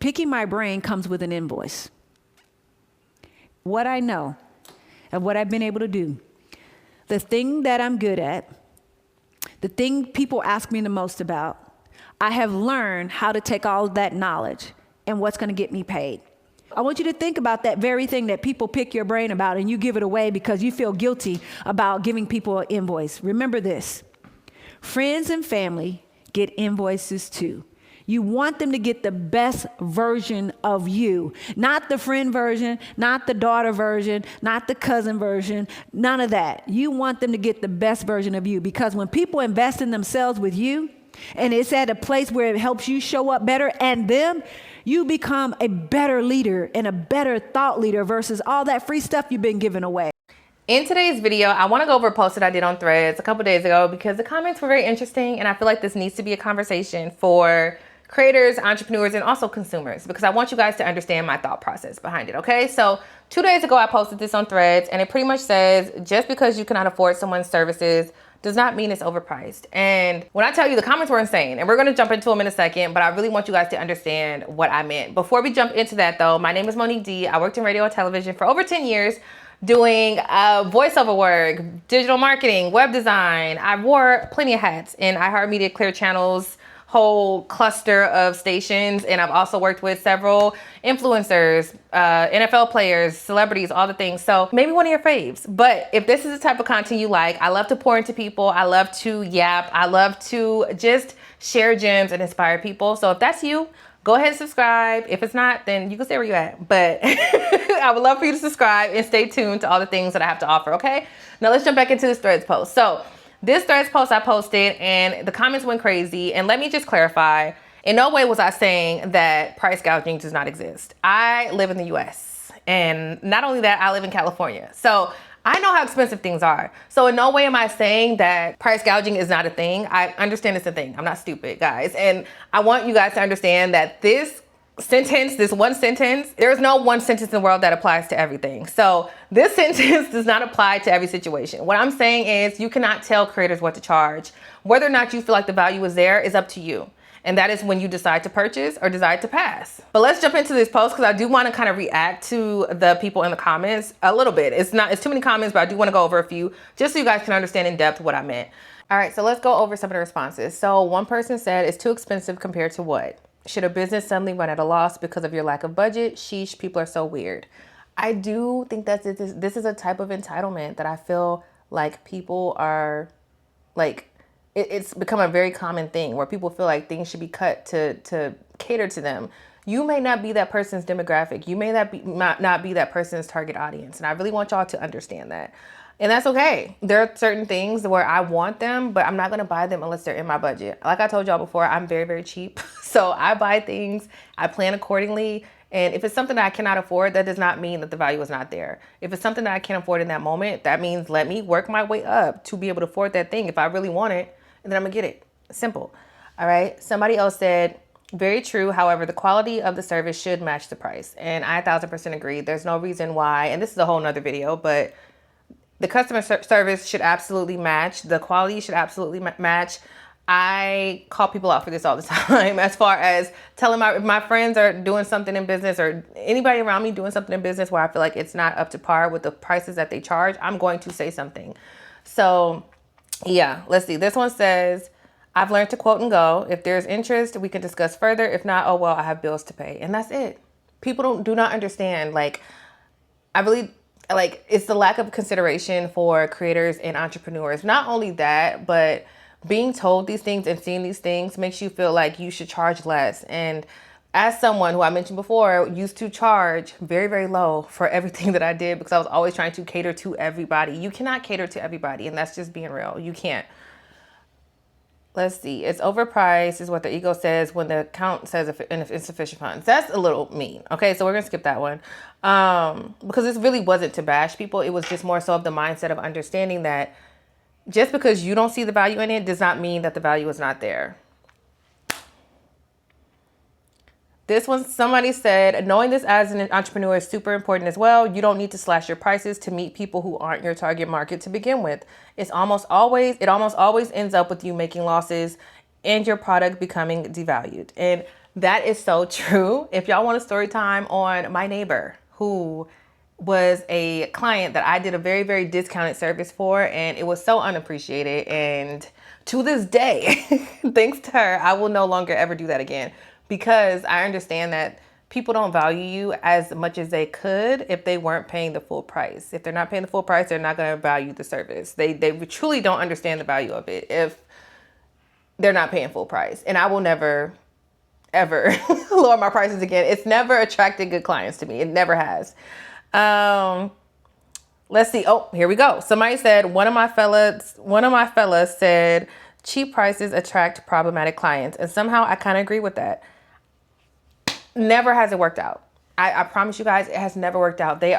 picking my brain comes with an invoice. What I know and what I've been able to do, the thing that I'm good at, the thing people ask me the most about, I have learned how to take all of that knowledge and what's going to get me paid. I want you to think about that very thing that people pick your brain about and you give it away because you feel guilty about giving people an invoice. Remember this, friends and family get invoices too. You want them to get the best version of you, not the friend version, not the daughter version, not the cousin version, none of that. You want them to get the best version of you because when people invest in themselves with you and it's at a place where it helps you show up better and them, you become a better leader and a better thought leader versus all that free stuff you've been giving away. In today's video, I want to go over a post that I did on Threads a couple days ago because the comments were very interesting and I feel like this needs to be a conversation for creators, entrepreneurs, and also consumers because I want you guys to understand my thought process behind it, okay? So 2 days ago, I posted this on Threads and it pretty much says, just because you cannot afford someone's services does not mean it's overpriced. And when I tell you the comments were insane, and we're gonna jump into them in a second, but I really want you guys to understand what I meant. Before we jump into that though, my name is Monique D. I worked in radio and television for over 10 years doing voiceover work, digital marketing, web design. I wore plenty of hats in iHeartMedia, Clear Channel's whole cluster of stations. And I've also worked with several influencers, NFL players, celebrities, all the things. So maybe one of your faves. But if this is the type of content you like, I love to pour into people. I love to yap. I love to just share gems and inspire people. So if that's you, go ahead and subscribe. If it's not, then you can stay where you're at. But I would love for you to subscribe and stay tuned to all the things that I have to offer, okay? Now let's jump back into this Threads post. So this Threads post I posted and the comments went crazy. And let me just clarify, in no way was I saying that price gouging does not exist. I live in the US and not only that, I live in California. So I know how expensive things are. So in no way am I saying that price gouging is not a thing. I understand it's a thing. I'm not stupid, guys. And I want you guys to understand that this sentence, this one sentence, there's no one sentence in the world that applies to everything. So this sentence does not apply to every situation. What I'm saying is you cannot tell creators what to charge. Whether or not you feel like the value is there is up to you. And that is when you decide to purchase or decide to pass. But let's jump into this post because I do want to kind of react to the people in the comments a little bit. It's too many comments, but I do want to go over a few just so you guys can understand in depth what I meant. All right, so let's go over some of the responses. So one person said, it's too expensive compared to what? Should a business suddenly run at a loss because of your lack of budget? Sheesh, people are so weird. I do think that this is a type of entitlement that I feel like people are like, it's become a very common thing where people feel like things should be cut to cater to them. You may not be that person's demographic. You may not be that person's target audience. And I really want y'all to understand that. And that's okay. There are certain things where I want them, but I'm not going to buy them unless they're in my budget. Like I told y'all before, I'm very, very cheap. So I buy things, I plan accordingly. And if it's something that I cannot afford, that does not mean that the value is not there. If it's something that I can't afford in that moment, that means let me work my way up to be able to afford that thing if I really want it. And then I'm gonna get it. Simple. All right. Somebody else said, very true. However, the quality of the service should match the price. And I 1000% agree. There's no reason why, and this is a whole nother video, but the customer service should absolutely match. The quality should absolutely match. I call people out for this all the time as far as telling my friends are doing something in business or anybody around me doing something in business where I feel like it's not up to par with the prices that they charge, I'm going to say something. So yeah, let's see. This one says, I've learned to quote and go. If there's interest, we can discuss further. If not, oh, well, I have bills to pay. And that's it. People do not understand. Like, I really, like, it's the lack of consideration for creators and entrepreneurs. Not only that, but being told these things and seeing these things makes you feel like you should charge less. And as someone who I mentioned before used to charge very, very low for everything that I did because I was always trying to cater to everybody. You cannot cater to everybody, and that's just being real. You can't. Let's see. It's overpriced is what the ego says when the account says insufficient funds. That's a little mean. Okay, so we're going to skip that one because this really wasn't to bash people. It was just more so of the mindset of understanding that just because you don't see the value in it does not mean that the value is not there. This one, somebody said, knowing this as an entrepreneur is super important as well. You don't need to slash your prices to meet people who aren't your target market to begin with. It almost always ends up with you making losses and your product becoming devalued. And That is so true. If y'all want a story time on my neighbor who was a client that I did a very, very discounted service for, and it was so unappreciated. And to this day, thanks to her, I will no longer ever do that again, because I understand that people don't value you as much as they could if they weren't paying the full price. If they're not paying the full price, they're not going to value the service. They truly don't understand the value of it if they're not paying full price. And I will never ever lower my prices again. It's never attracted good clients to me. It never has. Let's see. Oh, here we go. Somebody said, one of my fellas said, cheap prices attract problematic clients. And somehow I kind of agree with that. Never has it worked out. I promise you guys, it has never worked out. They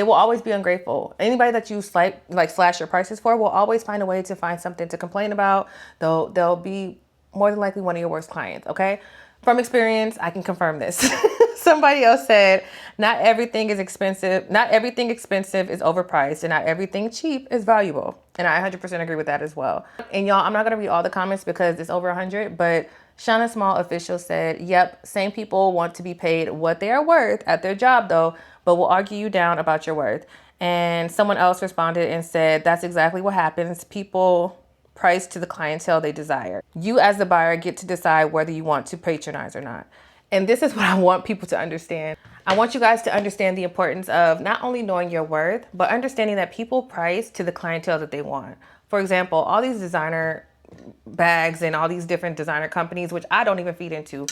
will always be ungrateful. Anybody that you slash your prices for will always find a way to find something to complain about. They'll be more than likely one of your worst clients. Okay. From experience, I can confirm this. Somebody else said, not everything is expensive. Not everything expensive is overpriced, and not everything cheap is valuable. And I 100% agree with that as well. And y'all, I'm not going to read all the comments because it's over 100, but Shauna Small Official said, yep, same people want to be paid what they are worth at their job though, but will argue you down about your worth. And someone else responded and said, that's exactly what happens. People price to the clientele they desire. You as the buyer get to decide whether you want to patronize or not. And this is what I want people to understand. I want you guys to understand the importance of not only knowing your worth, but understanding that people price to the clientele that they want. For example, all these designer bags and all these different designer companies, which I don't even feed into,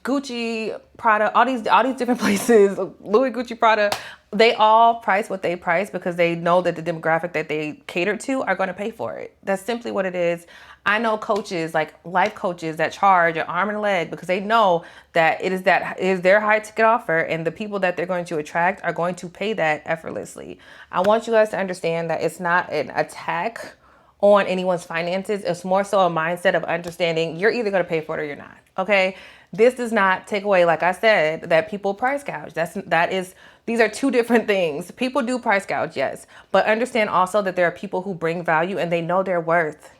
Gucci, Prada, all these different places, Louis, Gucci, Prada, they all price what they price because they know that the demographic that they cater to are going to pay for it. That's simply what it is. I know coaches, like life coaches, that charge an arm and a leg because they know that it is their high ticket offer, and the people that they're going to attract are going to pay that effortlessly. I want you guys to understand that it's not an attack on anyone's finances. It's more so a mindset of understanding you're either going to pay for it or you're not. Okay. This does not take away, like I said, that people price gouge. These are two different things. People do price gouge, yes, but understand also that there are people who bring value and they know their worth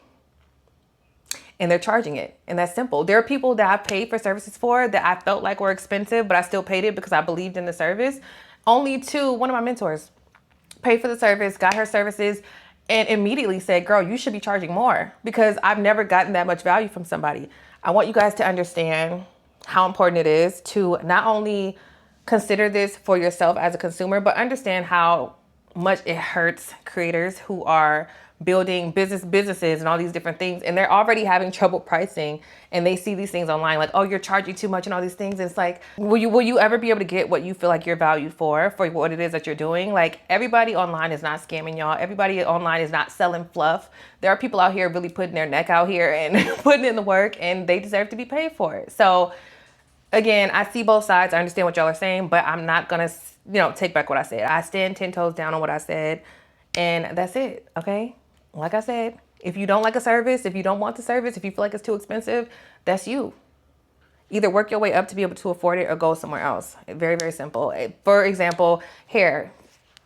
and they're charging it. And that's simple. There are people that I've paid for services for that I felt like were expensive, but I still paid it because I believed in the service. One of my mentors paid for the service, got her services, and immediately said, girl, you should be charging more, because I've never gotten that much value from somebody. I want you guys to understand how important it is to not only consider this for yourself as a consumer, but understand how much it hurts creators who are building businesses and all these different things, and they're already having trouble pricing, and they see these things online like, oh, you're charging too much and all these things. And it's like, will you ever be able to get what you feel like you're valued for what it is that you're doing? Like, everybody online is not scamming y'all. Everybody online is not selling fluff. There are people out here really putting their neck out here and putting in the work, and they deserve to be paid for it. So again, I see both sides. I understand what y'all are saying, but I'm not gonna, take back what I said. I stand 10 toes down on what I said, and that's it. Okay. Like I said, if you don't like a service, if you don't want the service, if you feel like it's too expensive, that's you. Either work your way up to be able to afford it or go somewhere else. Very, very simple. For example, hair.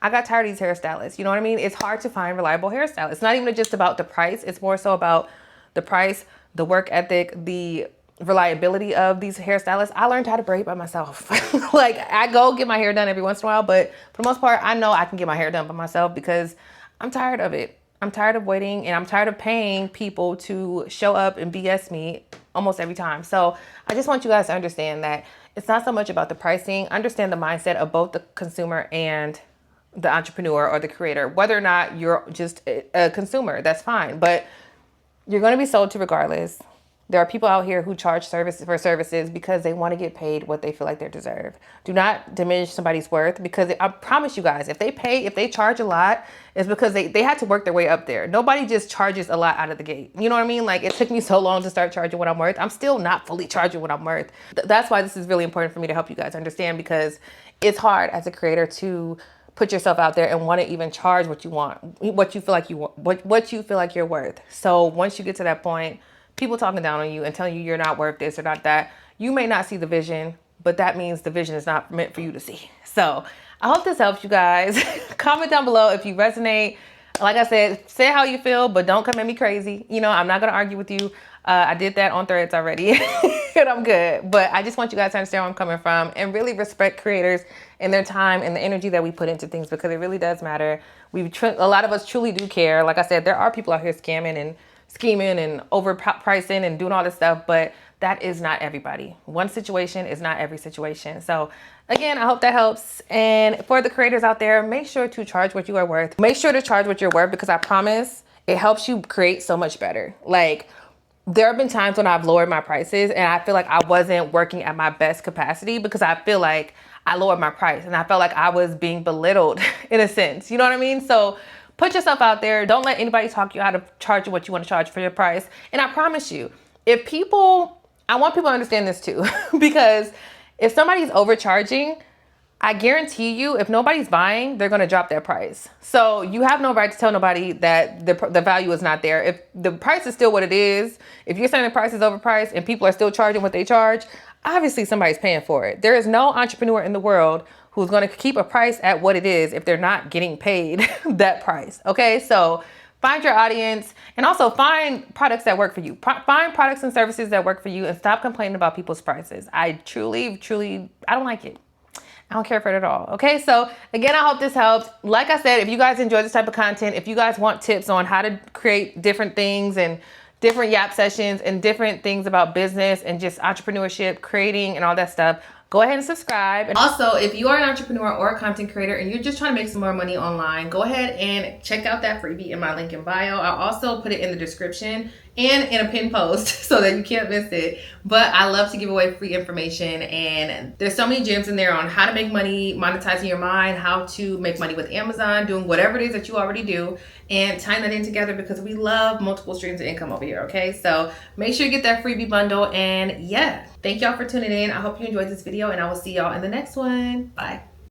I got tired of these hairstylists. You know what I mean? It's hard to find reliable hairstylists. It's not even just about the price. It's more so about the price, the work ethic, the reliability of these hairstylists. I learned how to braid by myself. Like, I go get my hair done every once in a while, but for the most part, I know I can get my hair done by myself because I'm tired of it. I'm tired of waiting, and I'm tired of paying people to show up and BS me almost every time. So I just want you guys to understand that it's not so much about the pricing. Understand the mindset of both the consumer and the entrepreneur or the creator. Whether or not you're just a consumer, that's fine, but you're going to be sold to regardless. There are people out here who charge services because they want to get paid what they feel like they deserve. Do not diminish somebody's worth, because I promise you guys, if they charge a lot, it's because they had to work their way up there. Nobody just charges a lot out of the gate. You know what I mean? Like, it took me so long to start charging what I'm worth. I'm still not fully charging what I'm worth. That's why this is really important for me to help you guys understand, because it's hard as a creator to put yourself out there and want to even charge what you want, what you feel like you want, what you feel like you're worth. So once you get to that point, people talking down on you and telling you you're not worth this or not that, you may not see the vision, but that means the vision is not meant for you to see. So I hope this helps you guys. Comment down below if you resonate. Like I said, say how you feel, but don't come at me crazy. I'm not going to argue with you. I did that on Threads already and I'm good. But I just want you guys to understand where I'm coming from and really respect creators and their time and the energy that we put into things, because it really does matter. A lot of us truly do care. Like I said, there are people out here scamming and scheming and overpricing and doing all this stuff, but that is not everybody. One situation is not every situation. So again, I hope that helps. And for the creators out there, make sure to charge what you are worth. Make sure to charge what you're worth, because I promise it helps you create so much better. Like, there have been times when I've lowered my prices and I feel like I wasn't working at my best capacity, because I feel like I lowered my price and I felt like I was being belittled in a sense. You know what I mean? So put yourself out there. Don't let anybody talk you out of charging what you want to charge for your price. And I promise you, I want people to understand this too, because if somebody's overcharging, I guarantee you, if nobody's buying, they're going to drop their price. So you have no right to tell nobody that the value is not there. If the price is still what it is, if you're saying the price is overpriced and people are still charging what they charge, obviously somebody's paying for it. There is no entrepreneur in the world who's going to keep a price at what it is if they're not getting paid that price. Okay, so find your audience, and also find products that work for you. Find products and services that work for you, and stop complaining about people's prices. I truly, I don't like it. I don't care for it at all. Okay, so again, I hope this helped. Like I said, if you guys enjoy this type of content, if you guys want tips on how to create different things and different Yap sessions and different things about business and just entrepreneurship, creating and all that stuff, go ahead and subscribe. And also, if you are an entrepreneur or a content creator and you're just trying to make some more money online, go ahead and check out that freebie in my link in bio. I'll also put it in the description and in a pinned post so that you can't miss it. But I love to give away free information, and there's so many gems in there on how to make money, monetizing your mind, how to make money with Amazon, doing whatever it is that you already do, and tying that in together, because we love multiple streams of income over here. Okay, so make sure you get that freebie bundle. And yeah, thank y'all for tuning in. I hope you enjoyed this video, and I will see y'all in the next one. Bye.